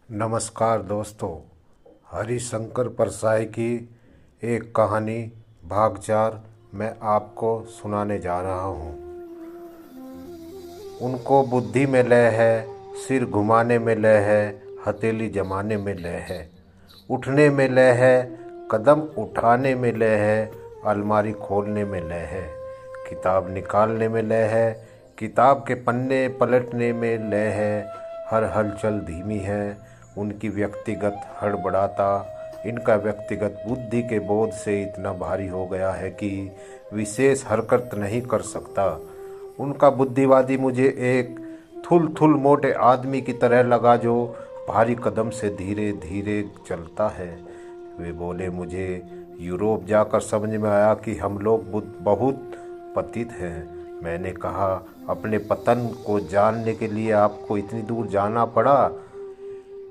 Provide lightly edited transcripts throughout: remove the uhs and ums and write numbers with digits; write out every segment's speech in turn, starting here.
नमस्कार दोस्तों। हरिशंकर परसाई की एक कहानी भाग 4 मैं आपको सुनाने जा रहा हूँ। उनको बुद्धि में लय है, सिर घुमाने में लय है, हथेली जमाने में लय है, उठने में लय है, कदम उठाने में लय है, अलमारी खोलने में लय है, किताब निकालने में लय है, किताब के पन्ने पलटने में लय है। हर हलचल धीमी है, उनकी व्यक्तिगत हड़बड़ाता इनका व्यक्तिगत बुद्धि के बोझ से इतना भारी हो गया है कि विशेष हरकत नहीं कर सकता। उनका बुद्धिवादी मुझे एक थुल थुल मोटे आदमी की तरह लगा जो भारी कदम से धीरे धीरे चलता है। वे बोले, मुझे यूरोप जाकर समझ में आया कि हम लोग बहुत पतित हैं। मैंने कहा, अपने पतन को जानने के लिए आपको इतनी दूर जाना पड़ा?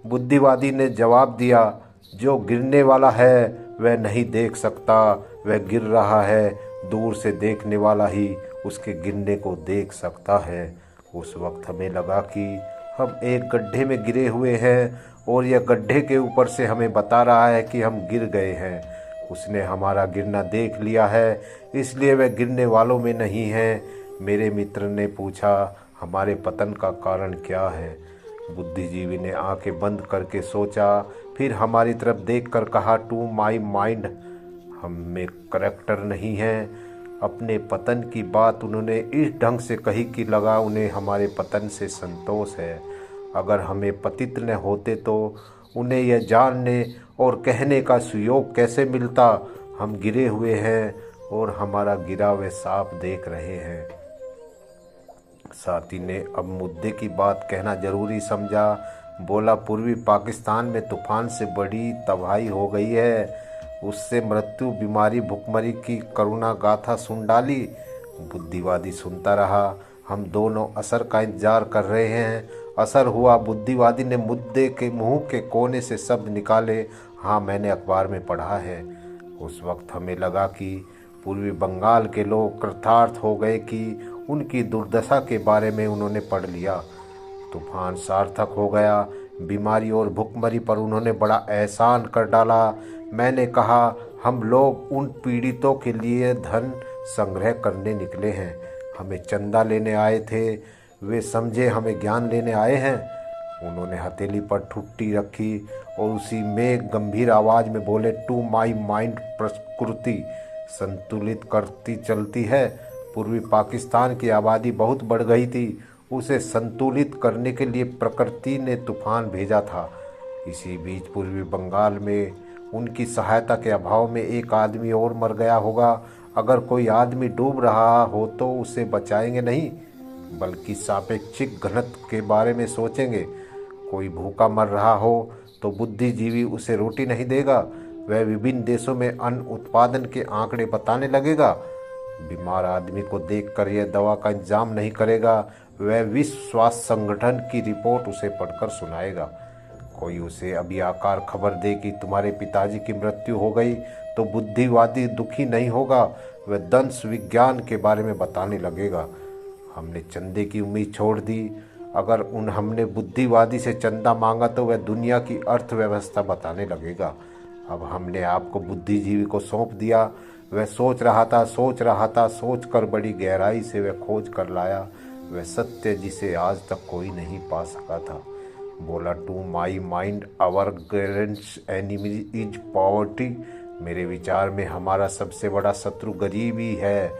बुद्धिवादी ने जवाब दिया, जो गिरने वाला है वह नहीं देख सकता, वह गिर रहा है, दूर से देखने वाला ही उसके गिरने को देख सकता है। उस वक्त हमें लगा कि हम एक गड्ढे में गिरे हुए हैं और यह गड्ढे के ऊपर से हमें बता रहा है कि हम गिर गए हैं। उसने हमारा गिरना देख लिया है, इसलिए वह गिरने वालों में नहीं है। मेरे मित्र ने पूछा, हमारे पतन का कारण क्या है? बुद्धिजीवी ने आंखें बंद करके सोचा, फिर हमारी तरफ देखकर कहा, टू माई माइंड, हम में करैक्टर नहीं है। अपने पतन की बात उन्होंने इस ढंग से कही कि लगा उन्हें हमारे पतन से संतोष है। अगर हमें पतित न होते तो उन्हें यह जानने और कहने का सुयोग कैसे मिलता, हम गिरे हुए हैं और हमारा गिरा वे साफ देख रहे हैं। साथी ने अब मुद्दे की बात कहना जरूरी समझा। बोला, पूर्वी पाकिस्तान में तूफान से बड़ी तबाही हो गई है, उससे मृत्यु, बीमारी, भुखमरी की करुणा गाथा सुन डाली। बुद्धिवादी सुनता रहा। हम दोनों असर का इंतजार कर रहे हैं। असर हुआ। बुद्धिवादी ने मुद्दे के मुंह के कोने से शब्द निकाले, हाँ, मैंने अखबार में पढ़ा है। उस वक्त हमें लगा कि पूर्वी बंगाल के लोग कृतार्थ हो गए कि उनकी दुर्दशा के बारे में उन्होंने पढ़ लिया। तूफान सार्थक हो गया। बीमारी और भुखमरी पर उन्होंने बड़ा एहसान कर डाला। मैंने कहा, हम लोग उन पीड़ितों के लिए धन संग्रह करने निकले हैं, हमें चंदा लेने आए थे। वे समझे हमें ज्ञान लेने आए हैं। उन्होंने हथेली पर ठुट्टी रखी और उसी में गंभीर आवाज में बोले, टू माई माइंड, प्रकृति संतुलित करती चलती है। पूर्वी पाकिस्तान की आबादी बहुत बढ़ गई थी, उसे संतुलित करने के लिए प्रकृति ने तूफान भेजा था। इसी बीच पूर्वी बंगाल में उनकी सहायता के अभाव में एक आदमी और मर गया होगा। अगर कोई आदमी डूब रहा हो तो उसे बचाएंगे नहीं, बल्कि सापेक्षिक घनत्व के बारे में सोचेंगे। कोई भूखा मर रहा हो तो बुद्धिजीवी उसे रोटी नहीं देगा, वह विभिन्न देशों में अन्न उत्पादन के आंकड़े बताने लगेगा। बीमार आदमी को देखकर यह दवा का इंतजाम नहीं करेगा, वह विश्व स्वास्थ्य संगठन की रिपोर्ट उसे पढ़कर सुनाएगा। कोई उसे अभी आकार खबर दे कि तुम्हारे पिताजी की मृत्यु हो गई तो बुद्धिवादी दुखी नहीं होगा, वह दंश विज्ञान के बारे में बताने लगेगा। हमने चंदे की उम्मीद छोड़ दी। अगर हमने बुद्धिवादी से चंदा मांगा तो वह दुनिया की अर्थव्यवस्था बताने लगेगा। अब हमने आपको बुद्धिजीवी को सौंप दिया। वह सोच रहा था, सोच कर बड़ी गहराई से वह खोज कर लाया, वह सत्य जिसे आज तक कोई नहीं पा सका था। बोला, to my mind, our greatest enemy is poverty. मेरे विचार में हमारा सबसे बड़ा शत्रु गरीबी है।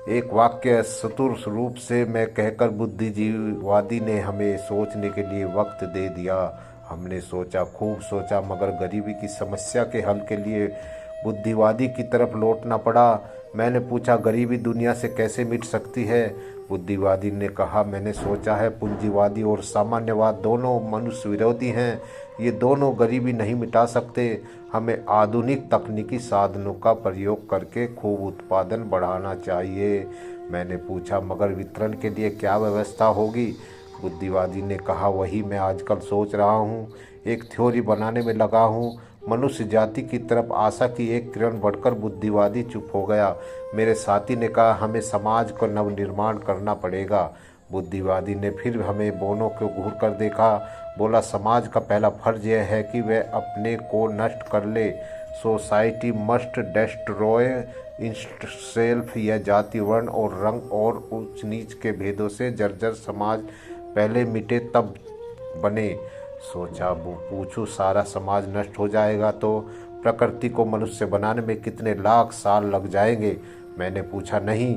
एक वाक्य चतुर रूप से मैं कहकर बुद्धिजीवादी ने हमें सोचने के लिए वक्त दे दिया। हमने सोचा, खूब सोचा, मगर गरीबी की समस्या के हल के लिए बुद्धिवादी की तरफ लौटना पड़ा। मैंने पूछा, गरीबी दुनिया से कैसे मिट सकती है? बुद्धिवादी ने कहा, मैंने सोचा है, पूंजीवादी और सामान्यवाद दोनों मनुष्य विरोधी हैं, ये दोनों गरीबी नहीं मिटा सकते। हमें आधुनिक तकनीकी साधनों का प्रयोग करके खूब उत्पादन बढ़ाना चाहिए। मैंने पूछा, मगर वितरण के लिए क्या व्यवस्था होगी? बुद्धिवादी ने कहा, वही मैं आजकल सोच रहा हूँ, एक थ्योरी बनाने में लगा हूँ। मनुष्य जाति की तरफ आशा की एक किरण बढ़कर बुद्धिवादी चुप हो गया। मेरे साथी ने कहा, हमें समाज को नवनिर्माण करना पड़ेगा। बुद्धिवादी ने फिर हमें दोनों को घूर कर देखा। बोला, समाज का पहला फर्ज यह है कि वह अपने को नष्ट कर ले। Society must destroy itself. यह जाति, वर्ण और रंग और ऊंच नीच के भेदों से जर्जर समाज पहले मिटे तब बने। सोचा, पूछूं सारा समाज नष्ट हो जाएगा तो प्रकृति को मनुष्य बनाने में कितने लाख साल लग जाएंगे। मैंने पूछा, नहीं।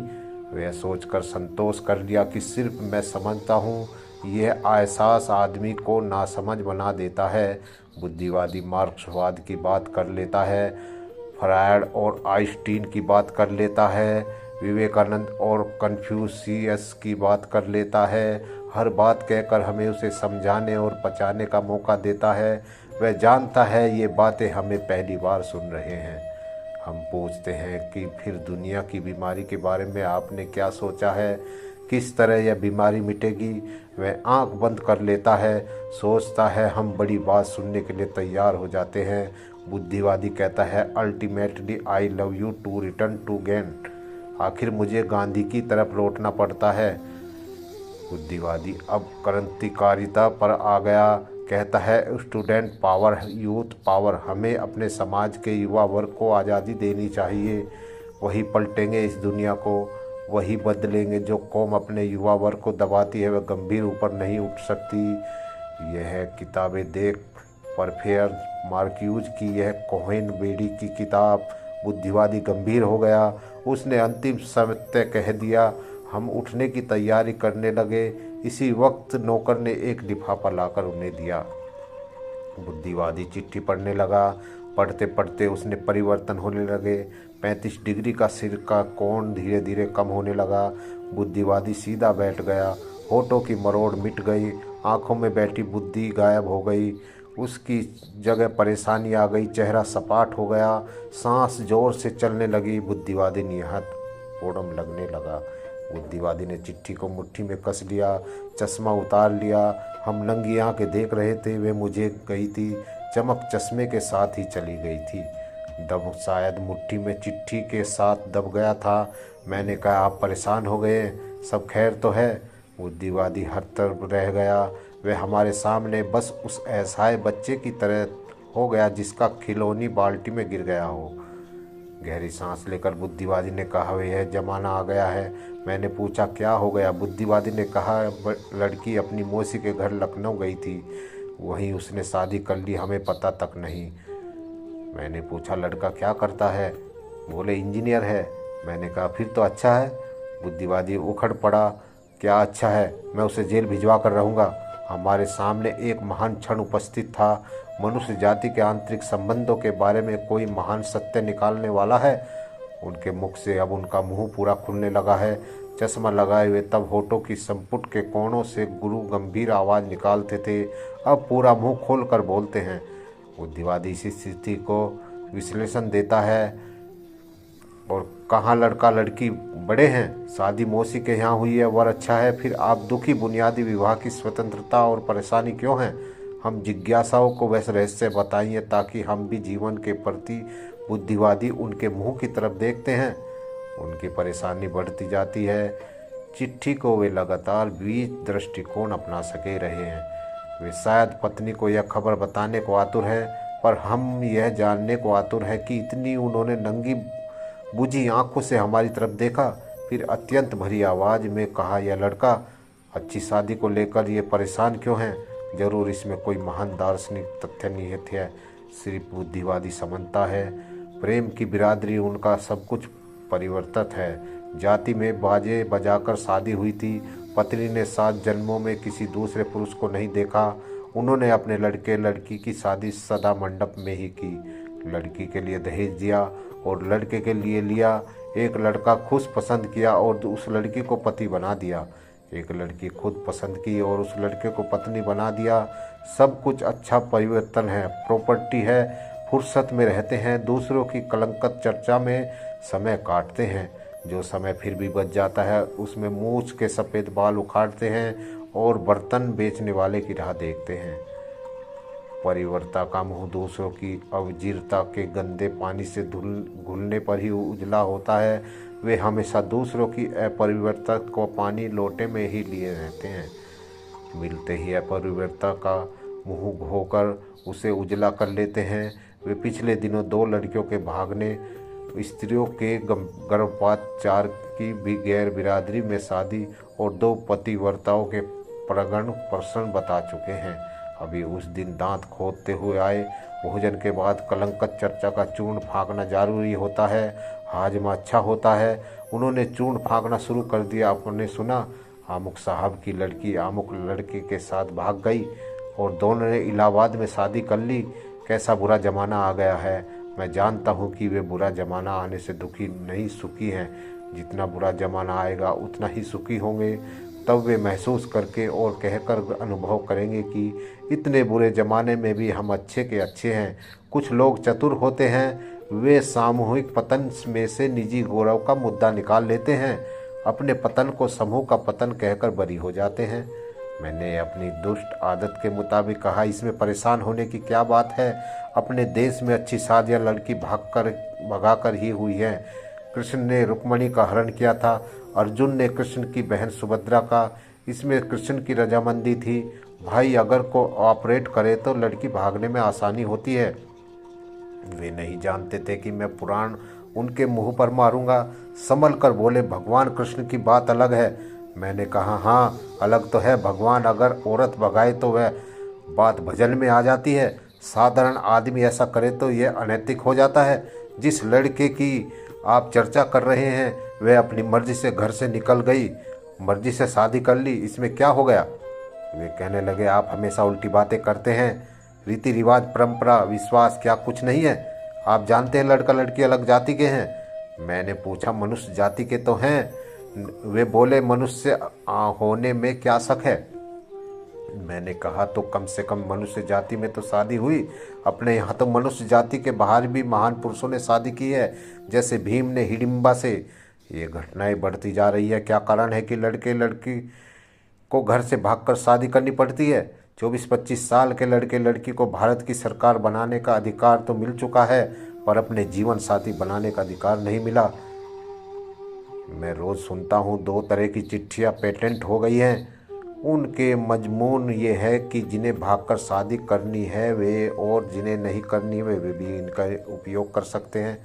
वह सोचकर संतोष कर लिया कि सिर्फ मैं समझता हूँ। यह एहसास आदमी को नासमझ बना देता है। बुद्धिवादी मार्क्सवाद की बात कर लेता है, फ्रायड और आइंस्टीन की बात कर लेता है, विवेकानंद और कन्फ्यूशियस की बात कर लेता है। हर बात कहकर हमें उसे समझाने और पचाने का मौका देता है। वह जानता है ये बातें हमें पहली बार सुन रहे हैं। हम पूछते हैं कि फिर दुनिया की बीमारी के बारे में आपने क्या सोचा है, किस तरह यह बीमारी मिटेगी। वह आंख बंद कर लेता है, सोचता है। हम बड़ी बात सुनने के लिए तैयार हो जाते हैं। बुद्धिवादी कहता है, ultimately I love you to return to gain. आखिर मुझे गांधी की तरफ लौटना पड़ता है। बुद्धिवादी अब क्रांतिकारिता पर आ गया, कहता है, स्टूडेंट पावर, यूथ पावर। हमें अपने समाज के युवा वर्ग को आज़ादी देनी चाहिए। वही पलटेंगे इस दुनिया को, वही बदलेंगे। जो कौम अपने युवा वर्ग को दबाती है वह गंभीर ऊपर नहीं उठ सकती। यह किताबें देख परफेयर मार्क्यूज की, यह कोहेन बेडी की किताब। बुद्धिवादी गंभीर हो गया। उसने अंतिम सत्य कह दिया। हम उठने की तैयारी करने लगे। इसी वक्त नौकर ने एक लिफाफा लाकर उन्हें दिया। बुद्धिवादी चिट्ठी पढ़ने लगा। पढ़ते पढ़ते उसने परिवर्तन होने लगे। 35 डिग्री का सिर का कोण धीरे धीरे कम होने लगा। बुद्धिवादी सीधा बैठ गया। होठों की मरोड़ मिट गई। आंखों में बैठी बुद्धि गायब हो गई। उसकी जगह परेशानी आ गई। चेहरा सपाट हो गया। सांस जोर से चलने लगी। बुद्धिवादी निहत ओडम लगने लगा। बुद्धिवादी ने चिट्ठी को मुट्ठी में कस लिया, चश्मा उतार लिया। हम नंगी आंखें देख रहे थे। वे मुझे गई थी। चमक चश्मे के साथ ही चली गई थी। दब शायद मुट्ठी में चिट्ठी के साथ दब गया था। मैंने कहा, आप परेशान हो गए, सब खैर तो है। बुद्धिवादी हर तरफ रह गया। वह हमारे सामने बस उस असहाय बच्चे की तरह हो गया जिसका खिलौनी बाल्टी में गिर गया हो। गहरी सांस लेकर बुद्धिवादी ने कहा, यह जमाना आ गया है। मैंने पूछा, क्या हो गया। बुद्धिवादी ने कहा, लड़की अपनी मौसी के घर लखनऊ गई थी, वहीं उसने शादी कर ली, हमें पता तक नहीं। मैंने पूछा, लड़का क्या करता है। बोले, इंजीनियर है। मैंने कहा, फिर तो अच्छा है। बुद्धिवादी उखड़ पड़ा, क्या अच्छा है, मैं उसे जेल भिजवा कर रहूँगा। हमारे सामने एक महान क्षण उपस्थित था। मनुष्य जाति के आंतरिक संबंधों के बारे में कोई महान सत्य निकालने वाला है। उनके मुख से अब उनका मुंह पूरा खुलने लगा है। चश्मा लगाए हुए तब होठों की संपुट के कोणों से गुरु गंभीर आवाज़ निकालते थे, अब पूरा मुंह खोल कर बोलते हैं। बुद्धिवादी इसी स्थिति को विश्लेषण देता है। और कहाँ लड़का लड़की बड़े हैं, शादी मौसी के यहाँ हुई है, वर अच्छा है, फिर आप दुखी। बुनियादी विवाह की स्वतंत्रता और परेशानी क्यों है। हम जिज्ञासाओं को वैसे रहस्य बताइए ताकि हम भी जीवन के प्रति। बुद्धिवादी उनके मुंह की तरफ देखते हैं। उनकी परेशानी बढ़ती जाती है। चिट्ठी को वे लगातार 20 दृष्टिकोण अपना सके रहे हैं। वे शायद पत्नी को यह खबर बताने को आतुर है, पर हम यह जानने को आतुर है कि इतनी। उन्होंने नंगी बुझी आंखों से हमारी तरफ देखा, फिर अत्यंत भरी आवाज़ में कहा, यह लड़का अच्छी शादी को लेकर ये परेशान क्यों है। जरूर इसमें कोई महान दार्शनिक तथ्य निहित है। सिर्फ बुद्धिवादी समझता है। प्रेम की बिरादरी उनका सब कुछ परिवर्तित है। जाति में बाजे बजाकर शादी हुई थी। पत्नी ने 7 जन्मों में किसी दूसरे पुरुष को नहीं देखा। उन्होंने अपने लड़के लड़की की शादी सदा मंडप में ही की। लड़की के लिए दहेज दिया और लड़के के लिए लिया। एक लड़का खुद पसंद किया और उस लड़की को पति बना दिया। एक लड़की खुद पसंद की और उस लड़के को पत्नी बना दिया। सब कुछ अच्छा परिवर्तन है, प्रॉपर्टी है, फुर्सत में रहते हैं, दूसरों की कलंकत चर्चा में समय काटते हैं। जो समय फिर भी बच जाता है उसमें मूछ के सफ़ेद बाल उखाड़ते हैं और बर्तन बेचने वाले की राह देखते हैं। परिवर्ता का मुँह दूसरों की अवजीरता के गंदे पानी से घुलने पर ही उजला होता है। वे हमेशा दूसरों की अपरिवर्ता को पानी लोटे में ही लिए रहते हैं। मिलते ही अपरिवर्ता का मुंह धोकर उसे उजला कर लेते हैं। वे पिछले दिनों 2 लड़कियों के भागने, स्त्रियों के गर्भपात, 4 की भी गैर बिरादरी में शादी और 2 पतिव्रताओं के प्रगण प्रश्न बता चुके हैं। अभी उस दिन दांत खोदते हुए आए। भोजन के बाद कलंकत चर्चा का चूर्ण फाँकना जरूरी होता है, हाजमा अच्छा होता है। उन्होंने चूर्ण फाँकना शुरू कर दिया। आपने सुना, आमुक साहब की लड़की आमुक लड़के के साथ भाग गई और दोनों ने इलाहाबाद में शादी कर ली। कैसा बुरा ज़माना आ गया है। मैं जानता हूँ कि वे बुरा ज़माना आने से दुखी नहीं, सुखी हैं। जितना बुरा ज़माना आएगा उतना ही सुखी होंगे। तब वे महसूस करके और कहकर अनुभव करेंगे कि इतने बुरे ज़माने में भी हम अच्छे के अच्छे हैं। कुछ लोग चतुर होते हैं, वे सामूहिक पतन में से निजी गौरव का मुद्दा निकाल लेते हैं। अपने पतन को समूह का पतन कहकर बरी हो जाते हैं। मैंने अपनी दुष्ट आदत के मुताबिक कहा, इसमें परेशान होने की क्या बात है। अपने देश में अच्छी शादियाँ लड़की भगाकर ही हुई है। कृष्ण ने रुक्मणी का हरण किया था, अर्जुन ने कृष्ण की बहन सुभद्रा का। इसमें कृष्ण की रजामंदी थी। भाई अगर को ऑपरेट करे तो लड़की भागने में आसानी होती है। वे नहीं जानते थे कि मैं पुराण उनके मुंह पर मारूंगा। संभल कर बोले, भगवान कृष्ण की बात अलग है। मैंने कहा, हाँ अलग तो है। भगवान अगर औरत भगाए तो वह बात भजन में आ जाती है। साधारण आदमी ऐसा करे तो यह अनैतिक हो जाता है। जिस लड़के की आप चर्चा कर रहे हैं वह अपनी मर्जी से घर से निकल गई, मर्जी से शादी कर ली, इसमें क्या हो गया। वे कहने लगे, आप हमेशा उल्टी बातें करते हैं। रीति रिवाज, परंपरा, विश्वास क्या कुछ नहीं है। आप जानते हैं लड़का लड़की अलग जाति के हैं। मैंने पूछा, मनुष्य जाति के तो हैं। वे बोले, मनुष्य होने में क्या शक है। मैंने कहा, तो कम से कम मनुष्य जाति में तो शादी हुई। अपने यहाँ तो मनुष्य जाति के बाहर भी महान पुरुषों ने शादी की है, जैसे भीम ने हिडिंबा से। ये घटनाएं बढ़ती जा रही है। क्या कारण है कि लड़के लड़की को घर से भागकर शादी करनी पड़ती है। 24-25 साल के लड़के लड़की को भारत की सरकार बनाने का अधिकार तो मिल चुका है, पर अपने जीवन साथी बनाने का अधिकार नहीं मिला। मैं रोज़ सुनता हूँ 2 तरह की चिट्ठियाँ पेटेंट हो गई हैं। उनके मजमून ये है कि जिन्हें भागकर शादी करनी है वे, और जिन्हें नहीं करनी वे भी इनका उपयोग कर सकते हैं।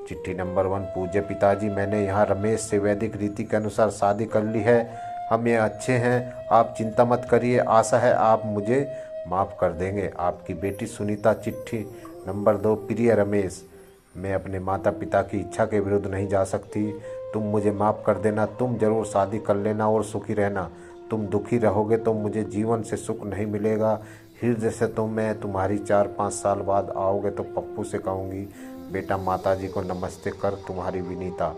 चिट्ठी नंबर 1, पूज्य पिताजी, मैंने यहाँ रमेश से वैदिक रीति के अनुसार शादी कर ली है। हम ये अच्छे हैं, आप चिंता मत करिए। आशा है आप मुझे माफ़ कर देंगे। आपकी बेटी सुनीता। चिट्ठी नंबर 2, प्रिय रमेश, मैं अपने माता पिता की इच्छा के विरुद्ध नहीं जा सकती। तुम मुझे माफ़ कर देना। तुम ज़रूर शादी कर लेना और सुखी रहना। तुम दुखी रहोगे तो मुझे जीवन से सुख नहीं मिलेगा। हृदय से तो मैं तुम्हारी 4-5 साल बाद आओगे तो पप्पू से कहूँगी, बेटा माताजी को नमस्ते कर, तुम्हारी विनीता।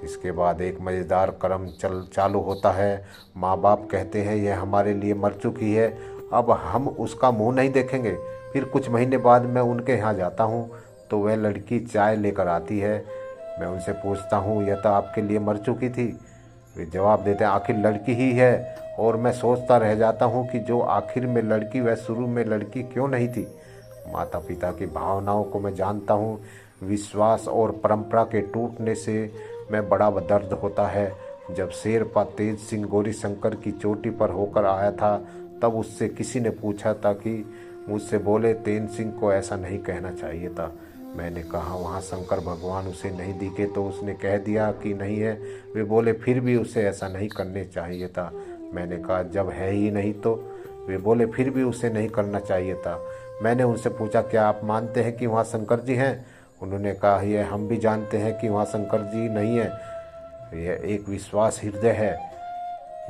इसके बाद एक मज़ेदार क्रम चालू होता है। माँ बाप कहते हैं यह हमारे लिए मर चुकी है, अब हम उसका मुंह नहीं देखेंगे। फिर कुछ महीने बाद मैं उनके यहाँ जाता हूँ तो वह लड़की चाय लेकर आती है। मैं उनसे पूछता हूँ, यह तो आपके लिए मर चुकी थी। वे जवाब देते हैं, आखिर लड़की ही है। और मैं सोचता रह जाता हूँ कि जो आखिर में लड़की वह शुरू में लड़की क्यों नहीं थी। माता पिता की भावनाओं को मैं जानता हूँ। विश्वास और परंपरा के टूटने से मैं बड़ा दर्द होता है। जब शेरपा तेज सिंह गौरी शंकर की चोटी पर होकर आया था तब उससे किसी ने पूछा था कि मुझसे बोले, तेज सिंह को ऐसा नहीं कहना चाहिए था। मैंने कहा, वहाँ शंकर भगवान उसे नहीं दिखे तो उसने कह दिया कि नहीं है। वे बोले, फिर भी उसे ऐसा नहीं करने चाहिए था। मैंने कहा, जब है ही नहीं तो। वे बोले, फिर भी उसे नहीं करना चाहिए था। मैंने उनसे पूछा, क्या आप मानते हैं कि वहाँ शंकर जी हैं। उन्होंने कहा, यह हम भी जानते हैं कि वहाँ शंकर जी नहीं है। यह एक विश्वास हृदय है,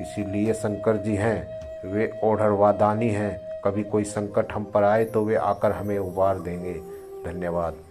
इसीलिए शंकर जी हैं। वे ओढ़रवादानी हैं। कभी कोई संकट हम पर आए तो वे आकर हमें उबार देंगे। धन्यवाद।